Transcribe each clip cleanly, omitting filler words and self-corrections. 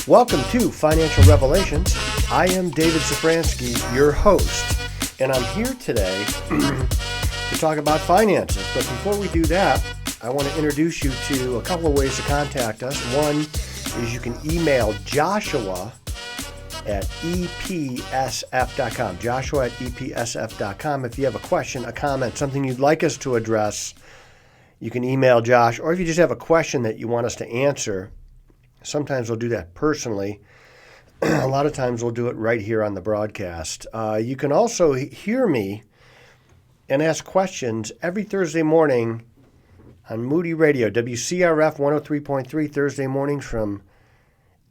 Welcome to Financial Revelations. I am David Safransky, your host, and I'm here today to talk about finances. But before we do that, I want to introduce you to a couple of ways to contact us. One is you can email Joshua at epsf.com. Joshua at epsf.com. If you have a question, a comment, something you'd like us to address, you can email Josh. Or if you just have a question that you want us to answer, sometimes we'll do that personally. A lot of times we'll do it right here on the broadcast. You can also hear me and ask questions every Thursday morning on Moody Radio, WCRF 103.3, Thursday mornings from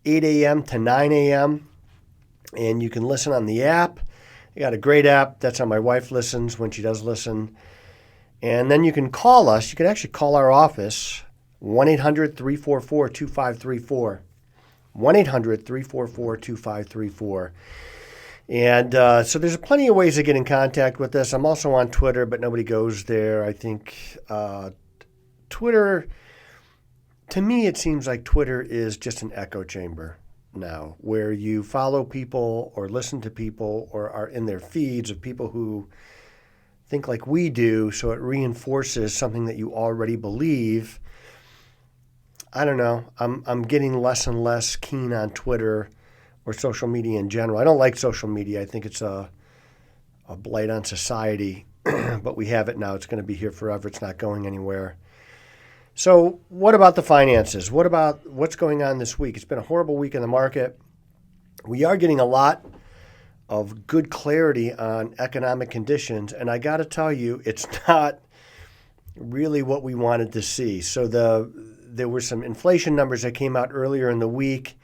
8 a.m. to 9 a.m. And you can listen on the app. I got a great app. That's how my wife listens when she does listen. And then you can call us. You can actually call our office, 1-800-344-2534. 1-800-344-2534. And so there's plenty of ways to get in contact with us. I'm also on Twitter, but nobody goes there. I think Twitter, to me, it seems like Twitter is just an echo chamber now, where you follow people or listen to people or are in their feeds of people who think like we do, so it reinforces something that you already believe. I don't know. I'm getting less and less keen on Twitter or social media in general. I don't like social media. I think it's a blight on society, but we have it now. It's going to be here forever. It's not going anywhere. So what about the finances? What about what's going on this week? It's been a horrible week in the market. We are getting a lot of good clarity on economic conditions, and I got to tell you, it's not really what we wanted to see. So there were some inflation numbers that came out earlier in the week.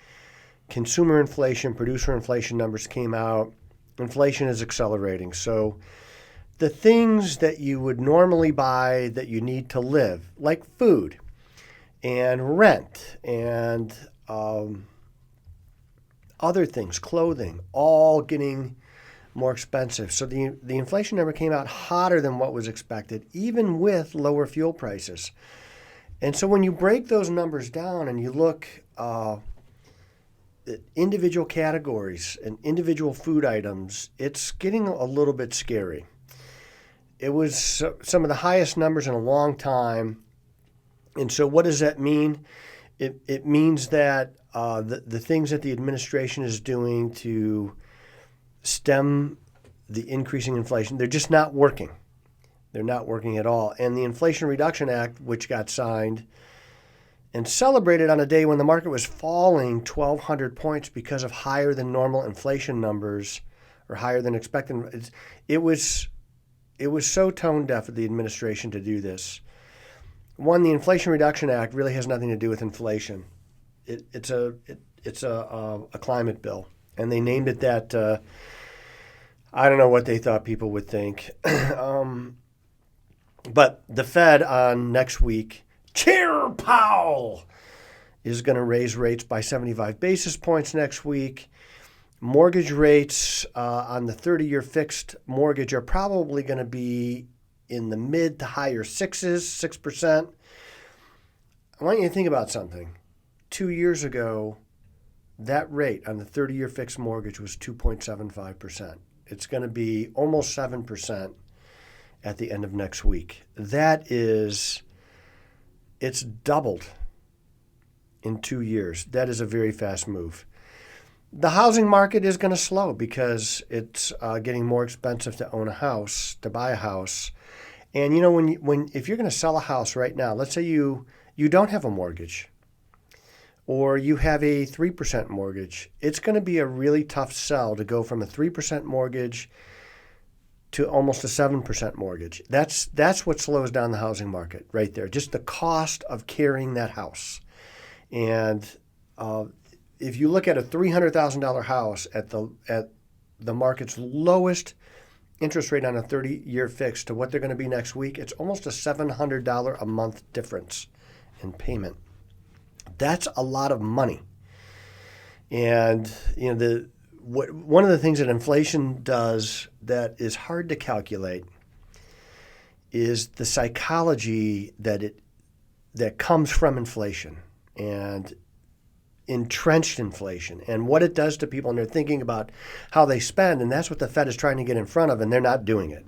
Consumer inflation, producer inflation numbers came out. Inflation is accelerating. So the things that you would normally buy that you need to live, like food and rent and other things, clothing, all getting more expensive. So the inflation number came out hotter than what was expected, even with lower fuel prices. And so when you break those numbers down and you look at individual categories and individual food items, it's getting a little bit scary. It was some of the highest numbers in a long time. And so what does that mean? It means that the things that the administration is doing to stem the increasing inflation, they're just not working. They're not working at all. And the Inflation Reduction Act, which got signed and celebrated on a day when the market was falling 1,200 points because of higher than normal inflation numbers or higher than expected, it was so tone deaf of the administration to do this. One, the Inflation Reduction Act really has nothing to do with inflation. It's a climate bill, and they named it that. I don't know what they thought people would think. But the Fed on next week, Chair Powell is going to raise rates by 75 basis points next week. Mortgage rates on the 30-year fixed mortgage are probably going to be in the mid to higher 6%. I want you to think about something. 2 years ago, that rate on the 30-year fixed mortgage was 2.75%. It's going to be almost 7% at the end of next week. It's doubled in 2 years. That is a very fast move. The housing market is going to slow because it's getting more expensive to own a house, to buy a house. And you know, if you're going to sell a house right now, let's say you don't have a mortgage or you have a 3% mortgage, it's going to be a really tough sell to go from a 3% mortgage to almost a 7% mortgage. That's what slows down the housing market right there, just the cost of carrying that house. And if you look at a $300,000 house at the market's lowest interest rate on a 30-year fixed to what they're going to be next week, it's almost a $700 a month difference in payment. That's a lot of money. And you know, one of the things that inflation does that is hard to calculate is the psychology that comes from inflation. And entrenched inflation and what it does to people, and they're thinking about how they spend, and that's what the Fed is trying to get in front of, and they're not doing it.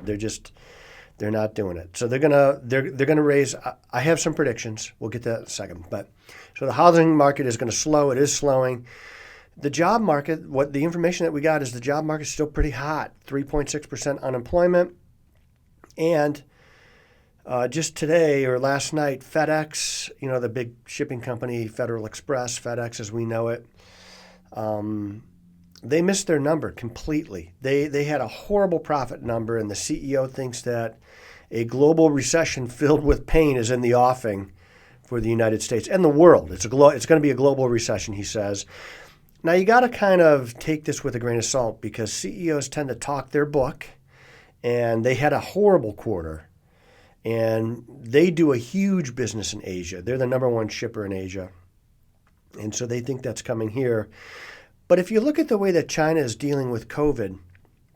They're not doing it. So they're gonna raise. I have some predictions. We'll get to that in a second. But so the housing market is going to slow. It is slowing. The job market, what the information that we got is the job market is still pretty hot, 3.6% unemployment. And just today or last night, FedEx, the big shipping company, Federal Express, FedEx as we know it, they missed their number completely. They had a horrible profit number, and the CEO thinks that a global recession filled with pain is in the offing for the United States and the world. It's going to be a global recession, he says. Now, you got to kind of take this with a grain of salt because CEOs tend to talk their book, and they had a horrible quarter. And they do a huge business in Asia. They're the number one shipper in Asia. And so they think that's coming here. But if you look at the way that China is dealing with COVID,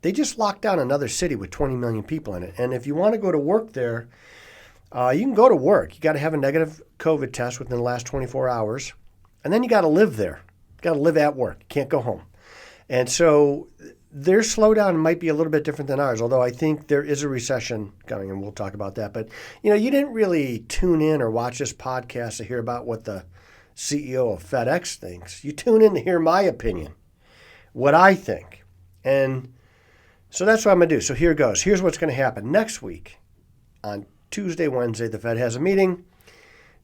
they just locked down another city with 20 million people in it. And if you want to go to work there, you can go to work. You got to have a negative COVID test within the last 24 hours. And then you got to live there. You got to live at work. You can't go home. And so their slowdown might be a little bit different than ours, although I think there is a recession coming, and we'll talk about that. But, you didn't really tune in or watch this podcast to hear about what the CEO of FedEx thinks. You tune in to hear my opinion, what I think. And so that's what I'm going to do. So here goes. Here's what's going to happen. Next week, on Tuesday, Wednesday, the Fed has a meeting.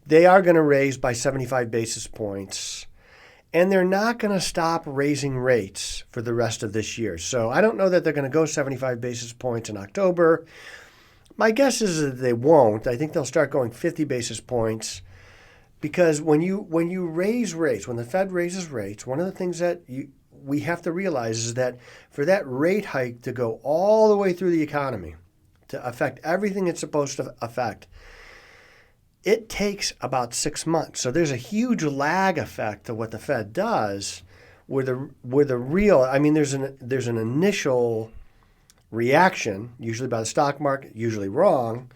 They are going to raise by 75 basis points. And they're not going to stop raising rates for the rest of this year. So I don't know that they're going to go 75 basis points in October. My guess is that they won't. I think they'll start going 50 basis points because when you raise rates, when the Fed raises rates, one of the things that we have to realize is that for that rate hike to go all the way through the economy, to affect everything it's supposed to affect, it takes about 6 months. So there's a huge lag effect to what the Fed does where the real, there's an initial reaction, usually by the stock market, usually wrong,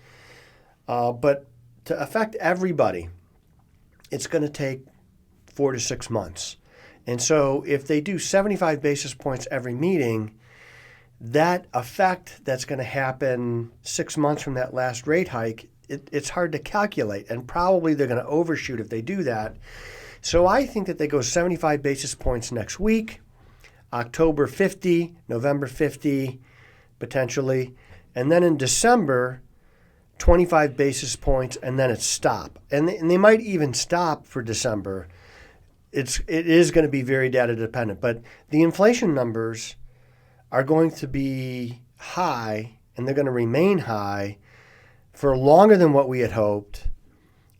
but to affect everybody, it's going to take 4 to 6 months. And so if they do 75 basis points every meeting, that effect that's going to happen 6 months from that last rate hike, it's hard to calculate, and probably they're going to overshoot if they do that. So I think that they go 75 basis points next week, October 50, November 50, potentially, and then in December, 25 basis points, and then it's stop. And they might even stop for December. It is going to be very data dependent, but the inflation numbers are going to be high, and they're going to remain high for longer than what we had hoped,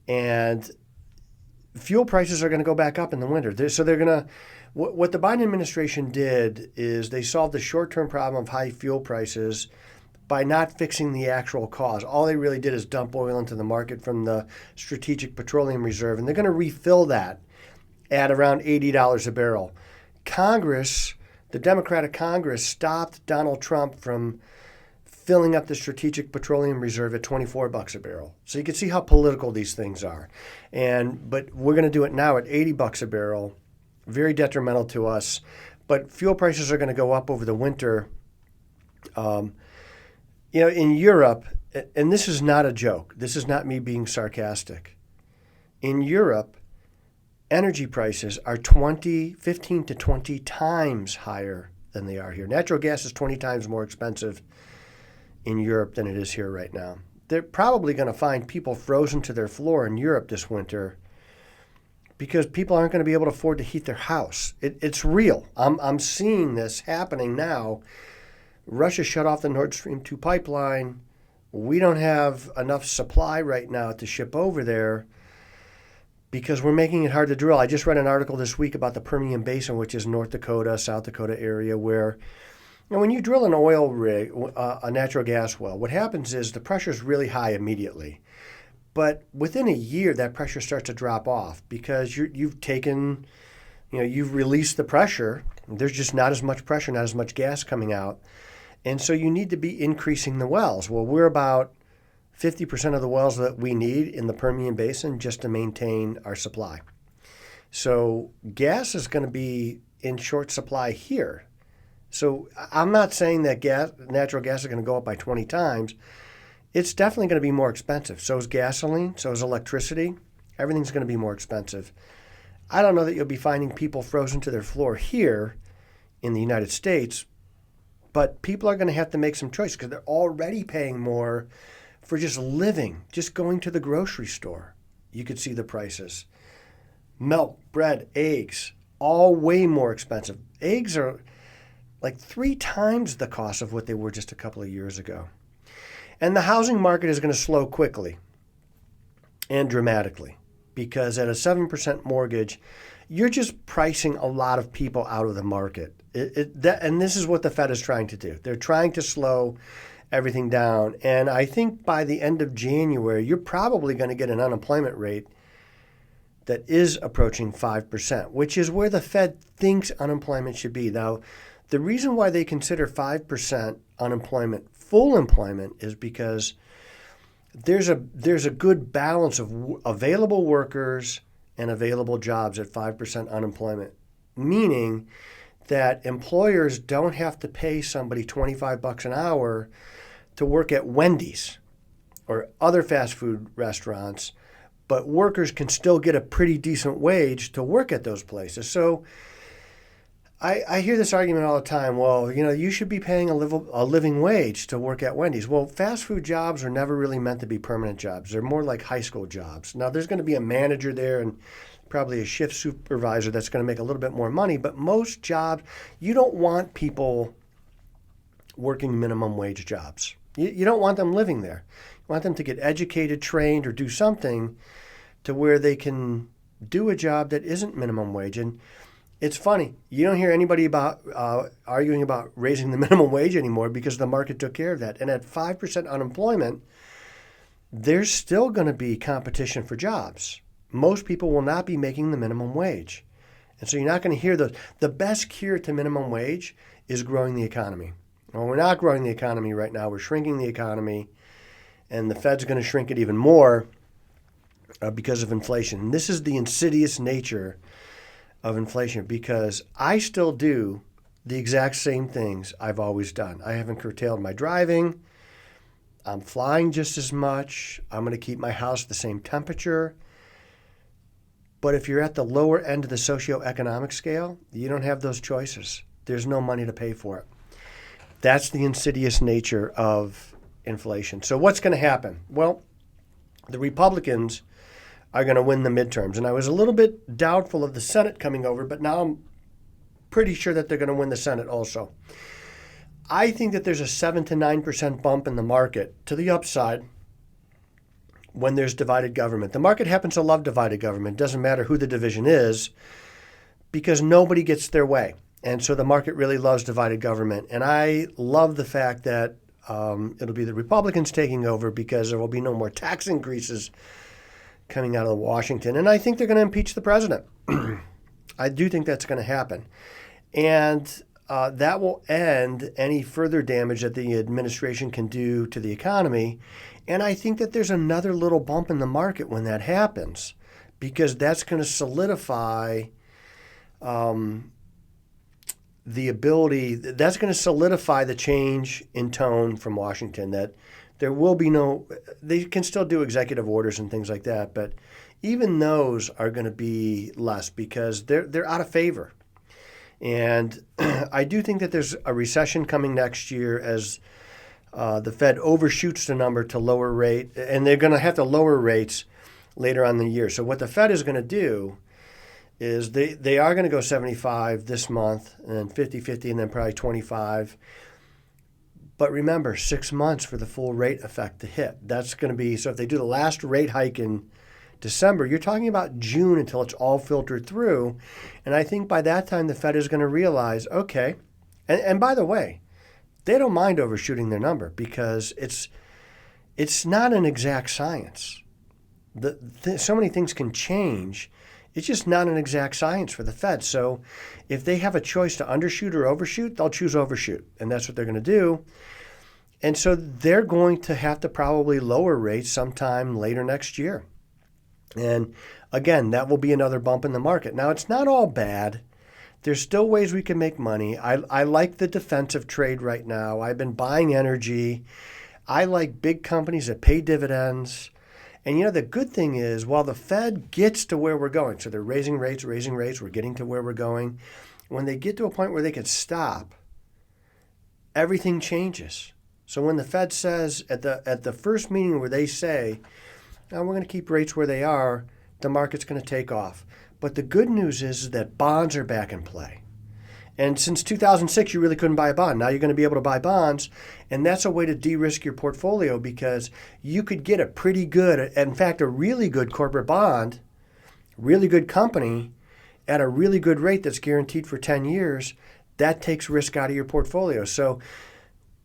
and fuel prices are going to go back up in the winter. So they're going to, what the Biden administration did is they solved the short-term problem of high fuel prices by not fixing the actual cause. All they really did is dump oil into the market from the Strategic Petroleum Reserve, and they're going to refill that at around $80 a barrel. Congress, the Democratic Congress, stopped Donald Trump from filling up the Strategic Petroleum Reserve at $24 a barrel. So you can see how political these things are. But we're going to do it now at $80 a barrel, very detrimental to us. But fuel prices are going to go up over the winter. In Europe, and this is not a joke, this is not me being sarcastic. In Europe, energy prices are 15 to 20 times higher than they are here. Natural gas is 20 times more expensive in Europe than it is here right now. They're probably going to find people frozen to their floor in Europe this winter because people aren't going to be able to afford to heat their house. It's real. I'm seeing this happening now. Russia shut off the Nord Stream 2 pipeline. We don't have enough supply right now to ship over there because we're making it hard to drill. I just read an article this week about the Permian Basin, which is North Dakota, South Dakota area, where when you drill an oil rig, a natural gas well, what happens is the pressure is really high immediately. But within a year, that pressure starts to drop off because you've released the pressure. There's just not as much pressure, not as much gas coming out. And so you need to be increasing the wells. Well, we're about 50% of the wells that we need in the Permian Basin just to maintain our supply. So gas is going to be in short supply here. So I'm not saying that natural gas is going to go up by 20 times. It's definitely going to be more expensive. So is gasoline. So is electricity. Everything's going to be more expensive. I don't know that you'll be finding people frozen to their floor here in the United States, but people are going to have to make some choice because they're already paying more for just living, just going to the grocery store. You could see the prices. Milk, bread, eggs, all way more expensive. Eggs are like 3 times the cost of what they were just a couple of years ago. And the housing market is going to slow quickly and dramatically because at a 7% mortgage, you're just pricing a lot of people out of the market. And this is what the Fed is trying to do. They're trying to slow everything down. And I think by the end of January, you're probably going to get an unemployment rate that is approaching 5%, which is where the Fed thinks unemployment should be. Now, the reason why they consider 5% unemployment full employment is because there's a good balance of available workers and available jobs at 5% unemployment, meaning that employers don't have to pay somebody $25 an hour to work at Wendy's or other fast food restaurants, but workers can still get a pretty decent wage to work at those places. So I hear this argument all the time. Well, you should be paying a living wage to work at Wendy's. Well, fast food jobs are never really meant to be permanent jobs. They're more like high school jobs. Now, there's going to be a manager there and probably a shift supervisor that's going to make a little bit more money. But most jobs, you don't want people working minimum wage jobs. You don't want them living there. You want them to get educated, trained, or do something to where they can do a job that isn't minimum wage. And it's funny. You don't hear anybody about arguing about raising the minimum wage anymore because the market took care of that. And at 5% unemployment, there's still going to be competition for jobs. Most people will not be making the minimum wage. And so you're not going to hear the best cure to minimum wage is growing the economy. Well, we're not growing the economy right now. We're shrinking the economy, and the Fed's going to shrink it even more because of inflation. And this is the insidious nature of inflation because I still do the exact same things I've always done. I haven't curtailed my driving. I'm flying just as much. I'm going to keep my house the same temperature. But if you're at the lower end of the socioeconomic scale, you don't have those choices. There's no money to pay for it. That's the insidious nature of inflation. So what's going to happen? Well, the Republicans are going to win the midterms. And I was a little bit doubtful of the Senate coming over, but now I'm pretty sure that they're going to win the Senate also. I think that there's a 7 to 9% bump in the market to the upside when there's divided government. The market happens to love divided government. It doesn't matter who the division is because nobody gets their way. And so the market really loves divided government. And I love the fact that it'll be the Republicans taking over because there will be no more tax increases coming out of Washington. And I think they're going to impeach the president. I do think that's going to happen. And that will end any further damage that the administration can do to the economy. And I think that there's another little bump in the market when that happens because that's going to solidify that's going to solidify the change in tone from Washington, that there will be they can still do executive orders and things like that, but even those are going to be less because they're out of favor. And I do think that there's a recession coming next year as the Fed overshoots the number to lower rate, and they're going to have to lower rates later on in the year. So what the Fed is going to do is they are going to go 75 this month and then 50-50 and then probably 25. But remember, 6 months for the full rate effect to hit. That's going to be, so if they do the last rate hike in December, you're talking about June until it's all filtered through. And I think by that time, the Fed is going to realize, okay, and by the way, they don't mind overshooting their number because it's not an exact science. So many things can change. It's just not an exact science for the Fed. So if they have a choice to undershoot or overshoot, they'll choose overshoot. And that's what they're going to do. And so they're going to have to probably lower rates sometime later next year. And again, that will be another bump in the market. Now, it's not all bad. There's still ways we can make money. I like the defensive trade right now. I've been buying energy. I like big companies that pay dividends. And the good thing is, while the Fed gets to where we're going, so they're raising rates, we're getting to where we're going. When they get to a point where they can stop, everything changes. So when the Fed says at the first meeting where they say, we're going to keep rates where they are, the market's going to take off. But the good news is that bonds are back in play. And since 2006, you really couldn't buy a bond. Now you're going to be able to buy bonds. And that's a way to de-risk your portfolio because you could get a pretty good, in fact, a really good corporate bond, really good company at a really good rate that's guaranteed for 10 years. That takes risk out of your portfolio. So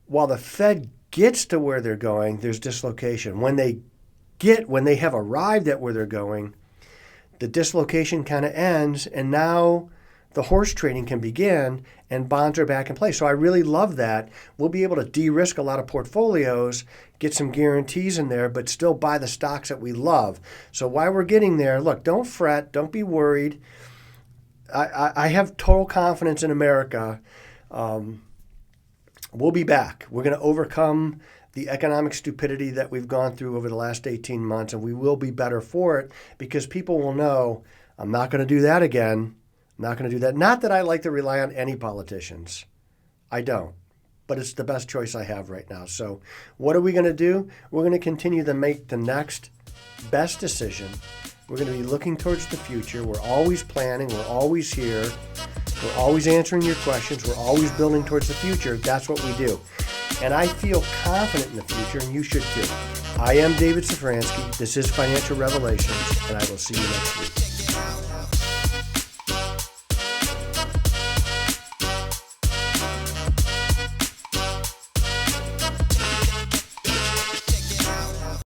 while the Fed gets to where they're going, there's dislocation. When they have arrived at where they're going, the dislocation kind of ends, and now the horse trading can begin, and bonds are back in place. So I really love that. We'll be able to de-risk a lot of portfolios, get some guarantees in there, but still buy the stocks that we love. So while we're getting there, look, don't fret, don't be worried. I have total confidence in America. We'll be back. We're going to overcome the economic stupidity that we've gone through over the last 18 months, and we will be better for it because people will know, I'm not going to do that again. I'm not going to do that. Not that I like to rely on any politicians. I don't. But it's the best choice I have right now. So what are we going to do? We're going to continue to make the next best decision. We're going to be looking towards the future. We're always planning. We're always here. We're always answering your questions. We're always building towards the future. That's what we do. And I feel confident in the future, and you should too. I am David Safransky. This is Financial Revelations, and I will see you next week.